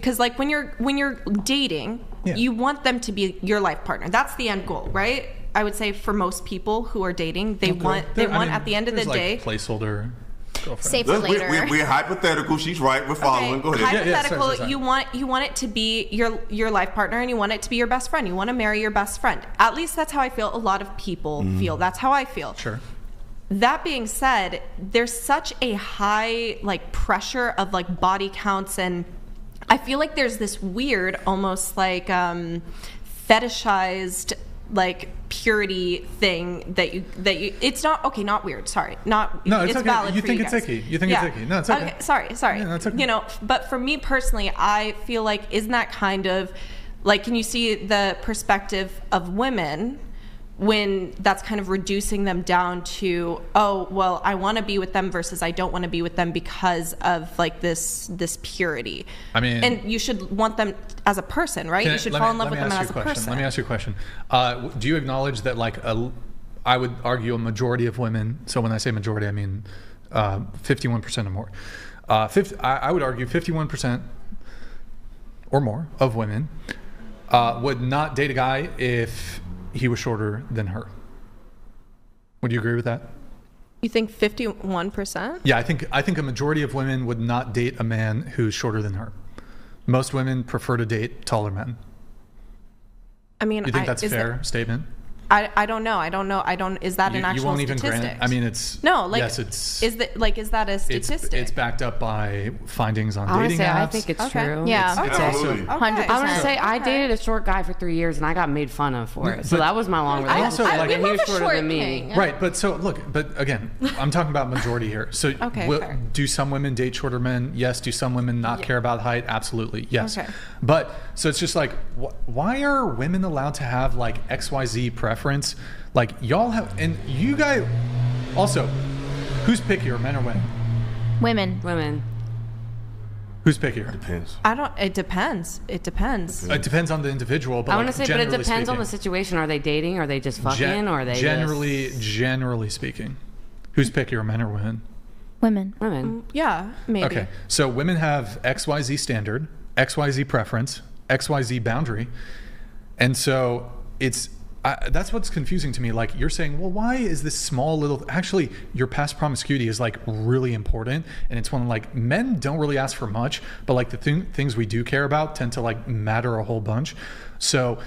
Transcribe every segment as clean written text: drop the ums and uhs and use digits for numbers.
because like when you're dating, you want them to be your life partner. That's the end goal, right? I would say for most people who are dating, they want at the end of the day, placeholder. Save for later. We're hypothetical. She's right. We're following. Okay. Go ahead. Hypothetical. Sorry. You want it to be your life partner, and you want it to be your best friend. You want to marry your best friend. At least that's how I feel. A lot of people feel. That's how I feel. Sure. That being said, there's such a high like pressure of like body counts, and I feel like there's this weird, almost like fetishized like purity thing that you it's not okay, not weird, sorry, not no, it's okay. valid. You for think you it's guys. icky. You think it's icky. No, it's okay. Sorry. Yeah, no, it's okay. You know, but for me personally, I feel like isn't that kind of like, can you see the perspective of women when that's kind of reducing them down to, oh, well, I want to be with them versus I don't want to be with them because of like this purity. I mean, and you should want them as a person, right? You should fall in love with them as a person. Let me ask you a question. Do you acknowledge that like I would argue a majority of women, so when I say majority, I mean 51% or more. I would argue 51% or more of women would not date a guy if he was shorter than her. Would you agree with that? You think 51%? Yeah, I think a majority of women would not date a man who's shorter than her. Most women prefer to date taller men. I mean, you think that's a fair statement? I don't know. Is that an actual you won't even statistic? grant it? I mean, it's no. Like, yes, it's is that a statistic? It's backed up by findings on dating apps. I think it's true. Yeah, It's also 100%. I want to say I dated a short guy for 3 years and I got made fun of for it. So that was my long relationship. Also, like, and he was love a shorter short than me. king. Right, but again, I'm talking about majority here. So fair. do some women date shorter men? Yes. Do some women not care about height? Absolutely. Yes. Okay. But so it's just like, why are women allowed to have like XYZ preference? Like y'all have, and you guys also, who's pickier, men or women? Women. Who's pickier? Depends. It depends. It depends. It depends on the individual. But I want to say, but it generally depends on speaking, the situation. Are they dating? Are they just fucking? Or are they generally speaking, who's pickier, men or women? Women. Yeah, maybe. Okay, so women have XYZ standard, XYZ preference, XYZ boundary, and so it's that's what's confusing to me. Like you're saying, well, why is this small little? Actually, your past promiscuity is like really important, and it's one like men don't really ask for much, but like the things we do care about tend to like matter a whole bunch. So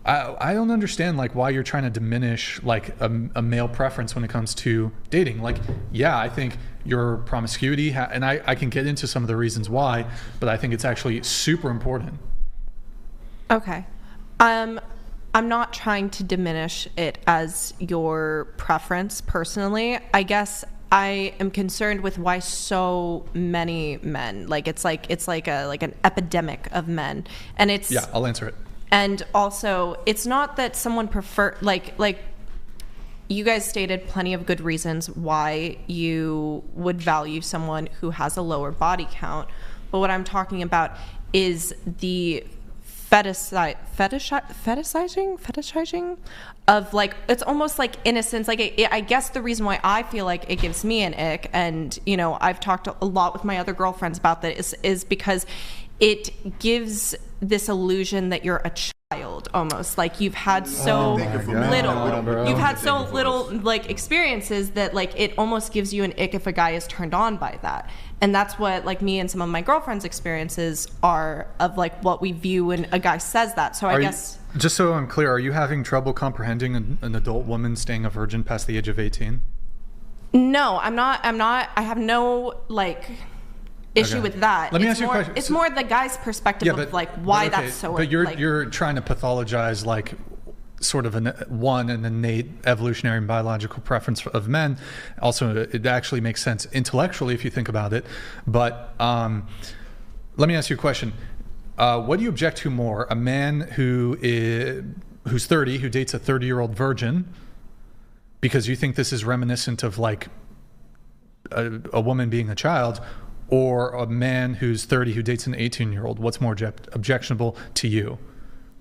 I don't understand like why you're trying to diminish like a male preference when it comes to dating. Like, yeah, I think your promiscuity, and I can get into some of the reasons why, but I think it's actually super important. Okay. I'm not trying to diminish it as your preference personally. I guess I am concerned with why so many men, like it's like an epidemic of men, and it's yeah. I'll answer it. And also, it's not that someone prefer like you guys stated plenty of good reasons why you would value someone who has a lower body count, but what I'm talking about is the fetishizing of like, it's almost like innocence. Like I guess the reason why I feel like it gives me an ick, and you know, I've talked a lot with my other girlfriends about that, is because it gives this illusion that you're a child, almost like you've had so little like experiences that like it almost gives you an ick if a guy is turned on by that. And that's what like me and some of my girlfriends' experiences are of like what we view when a guy says that. So I guess just so I'm clear, are you having trouble comprehending an adult woman staying a virgin past the age of 18? No, I'm not. I have no like issue with that. Let me ask you a question. It's more the guy's perspective of like why that's so. But you're trying to pathologize like sort of an innate evolutionary and biological preference of men. Also, it actually makes sense intellectually if you think about it. But let me ask you a question. What do you object to more? A man who's 30, who dates a 30-year-old virgin, because you think this is reminiscent of like a woman being a child, or a man who's 30 who dates an 18-year-old? What's more objectionable to you?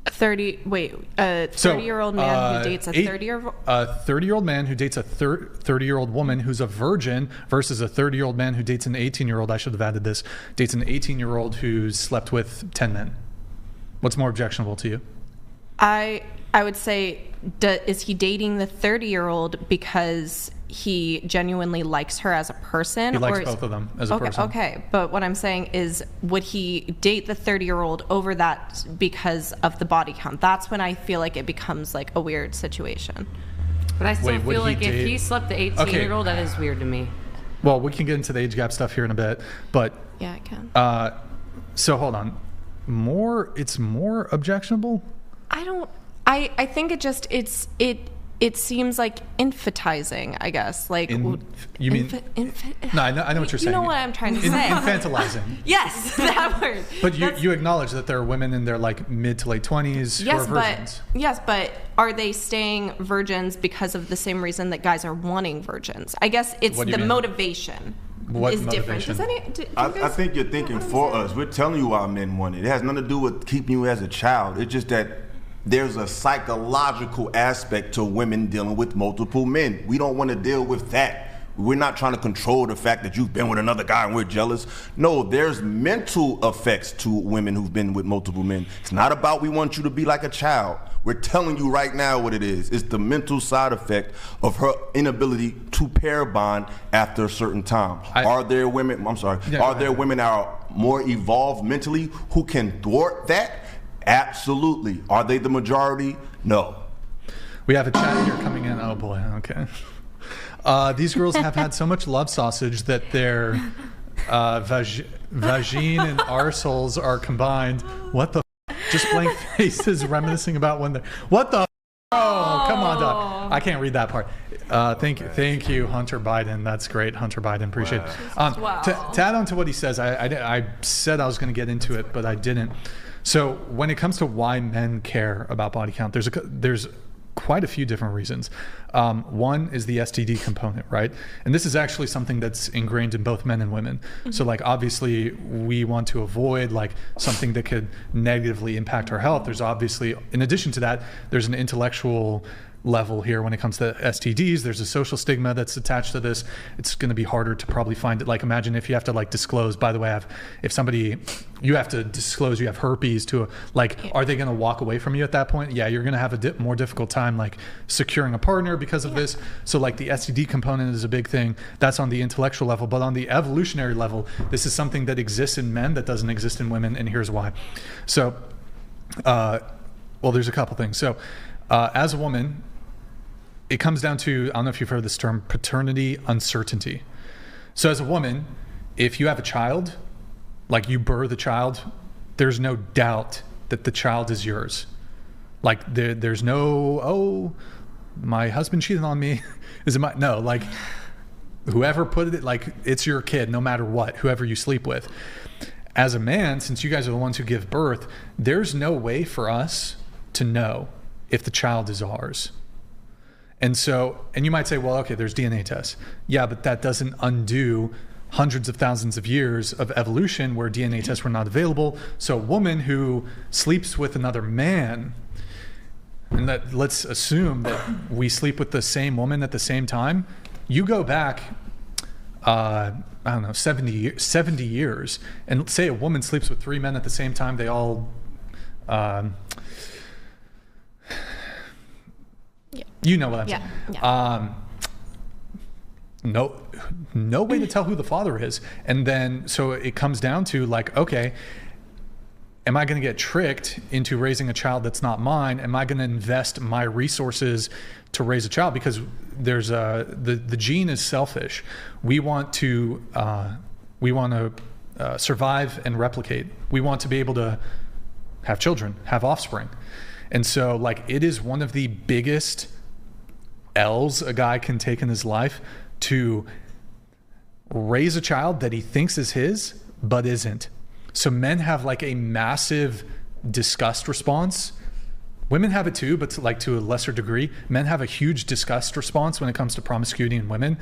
A 30-year-old man who dates a 30-year-old? A 30-year-old man who dates a 30-year-old woman who's a virgin versus a 30-year-old man who dates an 18-year-old, I should have added this, dates an 18-year-old who's slept with 10 men. What's more objectionable to you? I would say, is he dating the 30-year-old because he genuinely likes her as a person? He likes both of them as a person. Okay, but what I'm saying is, would he date the 30-year-old over that because of the body count? That's when I feel like it becomes like a weird situation. But I still feel like if he slept the 18-year-old, that is weird to me. Well, we can get into the age gap stuff here in a bit, but yeah, I can. So hold on, it's more objectionable. I think it seems like infantizing, I guess. Like you mean? No, I know what you're saying. You know what I'm trying to say. Infantilizing. Yes, that word. But you acknowledge that there are women in their like mid to late 20s who are virgins. Yes, but are they staying virgins because of the same reason that guys are wanting virgins? I guess it's the motivation. What is motivation? Different. I think you're thinking for us. We're telling you why men want it. It has nothing to do with keeping you as a child. It's just that there's a psychological aspect to women dealing with multiple men. We don't want to deal with that. We're not trying to control the fact that you've been with another guy and we're jealous. No, there's mental effects to women who've been with multiple men. It's not about we want you to be like a child. We're telling you right now what it is. It's the mental side effect of her inability to pair bond after a certain time. Are there women that are more evolved mentally who can thwart that? Absolutely. Are they the majority? No. We have a chat here coming in. Oh boy. Okay. These girls have had so much love sausage that their vagine and arseholes are combined. What the? Just blank faces reminiscing about when they're. What the? Oh, come on, Doc. I can't read that part. Thank you, Hunter Biden. That's great, Hunter Biden. Appreciate it. To add on to what he says, I said I was going to get into it, but I didn't. So when it comes to why men care about body count, there's quite a few different reasons. One is the STD component, right? And this is actually something that's ingrained in both men and women. Mm-hmm. So like obviously we want to avoid like something that could negatively impact our health. There's obviously, in addition to that, there's an intellectual level here when it comes to STDs. There's a social stigma that's attached to this. It's going to be harder to probably find it. Like imagine if you have to like disclose, by the way, you have to disclose you have herpes to are they going to walk away from you at that point? Yeah, you're going to have a more difficult time like securing a partner because of this. So like the STD component is a big thing. That's on the intellectual level, but on the evolutionary level, this is something that exists in men that doesn't exist in women, and here's why. So, there's a couple things. So, as a woman, it comes down to, I don't know if you've heard this term, paternity uncertainty. So as a woman, if you have a child, like you birth a child, there's no doubt that the child is yours. Like there's no, my husband cheated on me. No, like whoever put it, like it's your kid no matter what, whoever you sleep with. As a man, since you guys are the ones who give birth, there's no way for us to know if the child is ours. And you might say, well, okay, there's DNA tests. Yeah, but that doesn't undo hundreds of thousands of years of evolution where DNA tests were not available. So a woman who sleeps with another man, and let's assume that we sleep with the same woman at the same time, you go back, 70 years, and say a woman sleeps with 3 men at the same time, they all... You know what I'm saying. Yeah. No way to tell who the father is. And then, so it comes down to like, okay, am I going to get tricked into raising a child that's not mine? Am I going to invest my resources to raise a child? Because there's the gene is selfish. We want to survive and replicate. We want to be able to have children, have offspring. And so like, it is one of the biggest L's a guy can take in his life to raise a child that he thinks is his, but isn't. So men have like a massive disgust response. Women have it too, but to a lesser degree. Men have a huge disgust response when it comes to promiscuity in women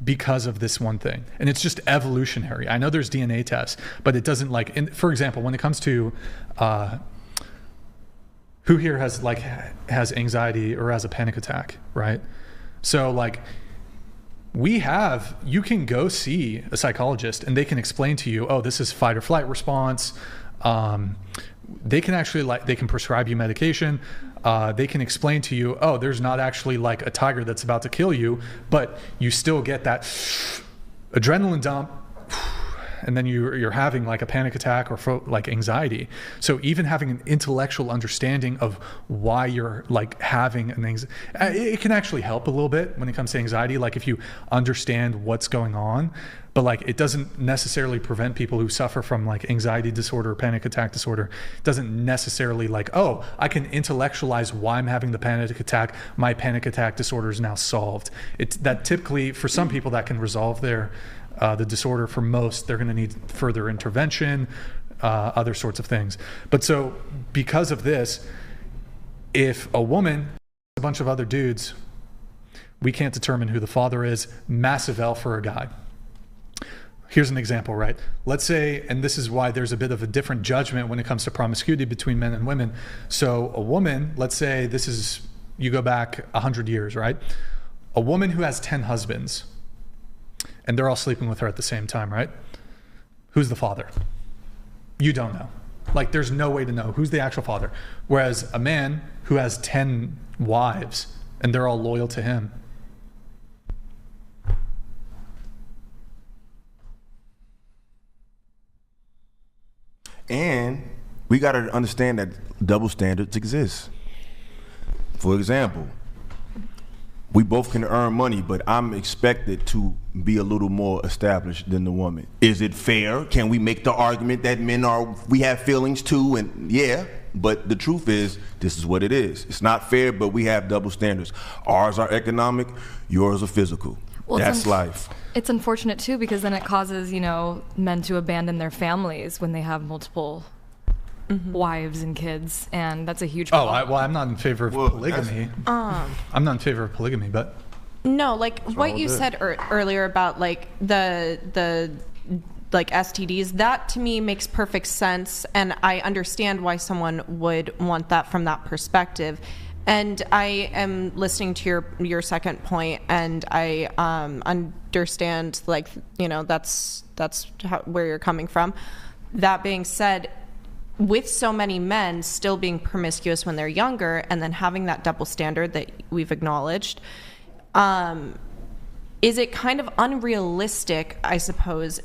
because of this one thing. And it's just evolutionary. I know there's DNA tests, but it doesn't for example, when it comes to who here has anxiety or has a panic attack, right? So like you can go see a psychologist and they can explain to you, oh, this is fight or flight response. They can actually they can prescribe you medication. They can explain to you, oh, there's not actually like a tiger that's about to kill you, but you still get that adrenaline dump, and then you're having like a panic attack or like anxiety. So even having an intellectual understanding of why you're like having an anxiety, it can actually help a little bit when it comes to anxiety. Like if you understand what's going on, but like it doesn't necessarily prevent people who suffer from like anxiety disorder or panic attack disorder. It doesn't necessarily like, oh, I can intellectualize why I'm having the panic attack. My panic attack disorder is now solved. It's that typically for some people that can resolve the disorder. For most, they're going to need further intervention, other sorts of things. But so because of this, if a woman, a bunch of other dudes, we can't determine who the father is, massive L for a guy. Here's an example, right? Let's say, and this is why there's a bit of a different judgment when it comes to promiscuity between men and women. So a woman, let's say you go back 100 years, right? A woman who has 10 husbands, and they're all sleeping with her at the same time, right? Who's the father? You don't know. Like, there's no way to know who's the actual father. Whereas a man who has 10 wives and they're all loyal to him. And we got to understand that double standards exist. For example, we both can earn money, but I'm expected to be a little more established than the woman. Is it fair? Can we make the argument that we have feelings too? And yeah, but the truth is, this is what it is. It's not fair, but we have double standards. Ours are economic, yours are physical. Well, that's life. It's unfortunate too, because then it causes, men to abandon their families when they have multiple wives and kids, and that's a huge problem. I'm not in favor of polygamy. I'm not in favor of polygamy, but no, like what you said earlier about like the like STDs, that to me makes perfect sense, and I understand why someone would want that from that perspective. And I am listening to your second point, and I understand that's where you're coming from. That being said, with so many men still being promiscuous when they're younger, and then having that double standard that we've acknowledged, is it kind of unrealistic, I suppose,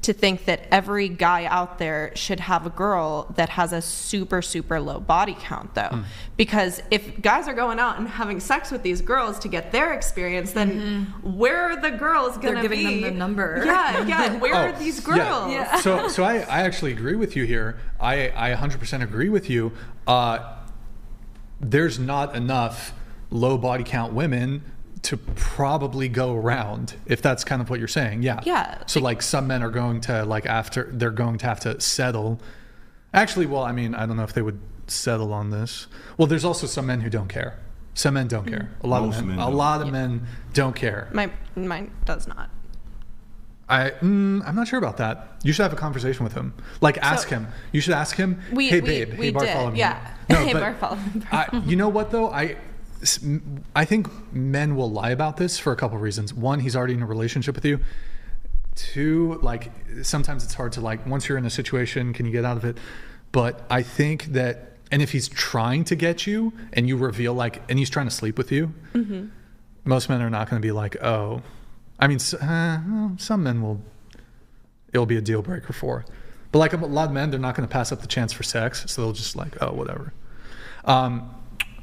to think that every guy out there should have a girl that has a super, super low body count, though? Because if guys are going out and having sex with these girls to get their experience, then where are the girls going to be? They're giving them the number. Yeah. Where are these girls? Yeah. So I actually agree with you here. I 100% agree with you. There's not enough low body count women to probably go around, if that's kind of what you're saying. Yeah. So like some men are going to they're going to have to settle. Actually, well, I mean, I don't know if they would settle on this. Well, there's also some men who don't care. Some men don't care. A lot of men don't care. Mine does not. I'm not sure about that. You should have a conversation with him. Ask him. You should ask him, hey babe, hey Bartholomew. Yeah. No, hey but Bartholomew. You know what though? I think men will lie about this for a couple of reasons. One, he's already in a relationship with you. Two, sometimes it's hard to once you're in a situation, can you get out of it? But I think that, and if he's trying to get you and you reveal and he's trying to sleep with you, most men are not going to be like, oh, I mean, some men it'll be a deal breaker for. But a lot of men, they're not going to pass up the chance for sex. So they'll just oh, whatever.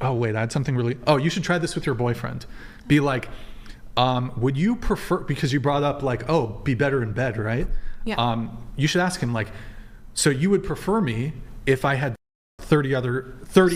Oh, wait, I had something really... Oh, you should try this with your boyfriend. Be would you prefer... Because you brought up, be better in bed, right? Yeah. You should ask him, so you would prefer me if I had 30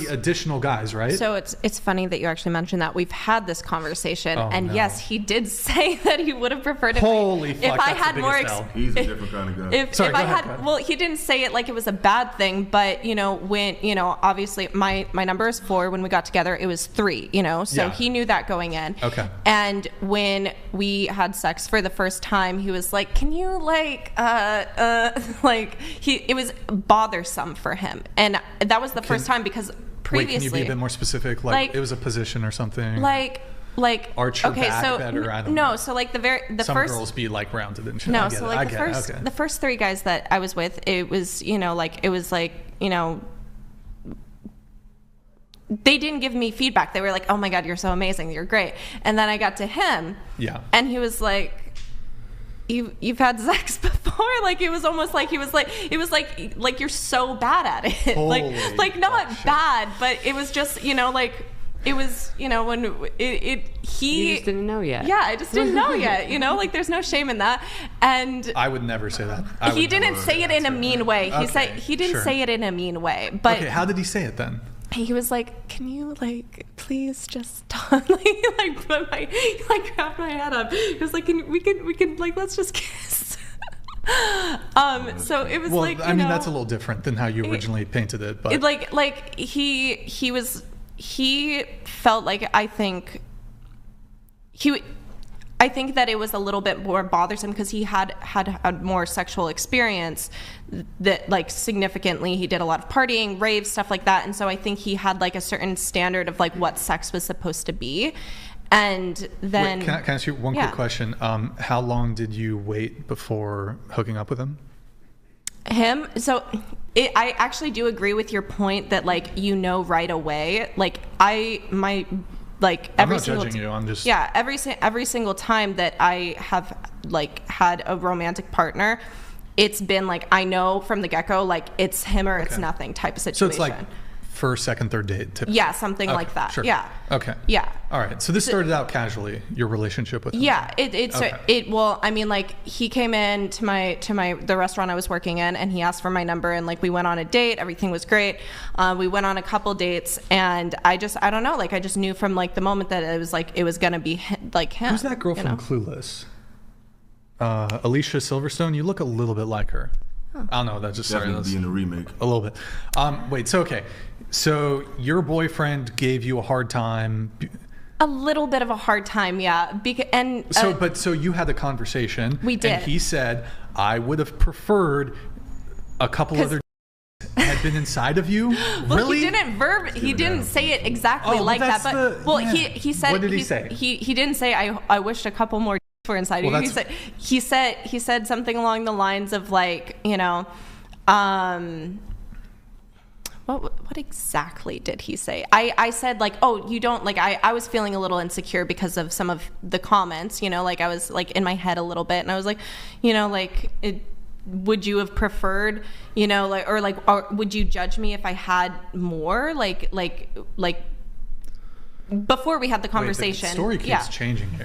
additional guys, right? So it's funny that you actually mentioned that. We've had this conversation, and yes, he did say that he would have preferred it. Holy fuck, if I had more. He's a different kind of guy. If I had, well, he didn't say it like it was a bad thing, but when obviously my number is 4. When we got together, it was 3. So he knew that going in. Okay. And when we had sex for the first time, he was like, "Can you it was bothersome for him, and that was the first time because previously. Wait, can you be a bit more specific? Like it was a position or something? Like arch your back better. I don't know. So like the some first girls be like rounded and shit. No, so like the first 3 guys that I was with, it was they didn't give me feedback. They were like, "Oh my God, you're so amazing. You're great." And then I got to him. Yeah. And he was like, You've had sex before? Like it was almost like he was like, it was like you're so bad at it. like not bad, but it was just, like it was, when you just didn't know yet. Yeah, I just didn't know yet, like there's no shame in that. And I would never say that. He didn't say it in a mean way. He didn't say it in a mean way. But okay, how did he say it then? He was like, "Can you please just stop?" Grabbed my head up. He was like, we can let's just kiss. So it was I mean, that's a little different than how you originally painted it, but he felt like I think that it was a little bit more bothersome because he had more sexual experience that significantly. He did a lot of partying, raves, stuff like that. And so I think he had a certain standard of what sex was supposed to be. And then... Wait, can I ask you one quick question? How long did you wait before hooking up with him? So I actually do agree with your point that right away. I'm not judging you. I'm just every single time that I have had a romantic partner, it's been I know from the get-go it's him or it's nothing type of situation. So it's first, second, third date typically. Yeah, something like that. Sure. Yeah. Okay. Yeah. All right. So this started out casually, your relationship with him. Yeah. He came in to the restaurant I was working in, and he asked for my number, and we went on a date. Everything was great. We went on a couple dates, and I don't know, I just knew from the moment that it was gonna be him. Who's that girl from Clueless? Alicia Silverstone. You look a little bit like her. I don't know. That's just definitely be in the remake. A little bit. Wait. So okay. So your boyfriend gave you a hard time. A little bit of a hard time, yeah. So you had the conversation. We did. And he said, "I would have preferred a couple other had been inside of you." Well, really? He didn't say it exactly like that. But he said. What did he say? He didn't say, "I wished a couple more were inside of you." He said something along the lines of what exactly did he say? I said "Oh, you don't I was feeling a little insecure because of some of the comments, I was in my head a little bit, and I was would you have preferred, or would you judge me if I had more before we had the conversation? Wait, the story keeps changing here.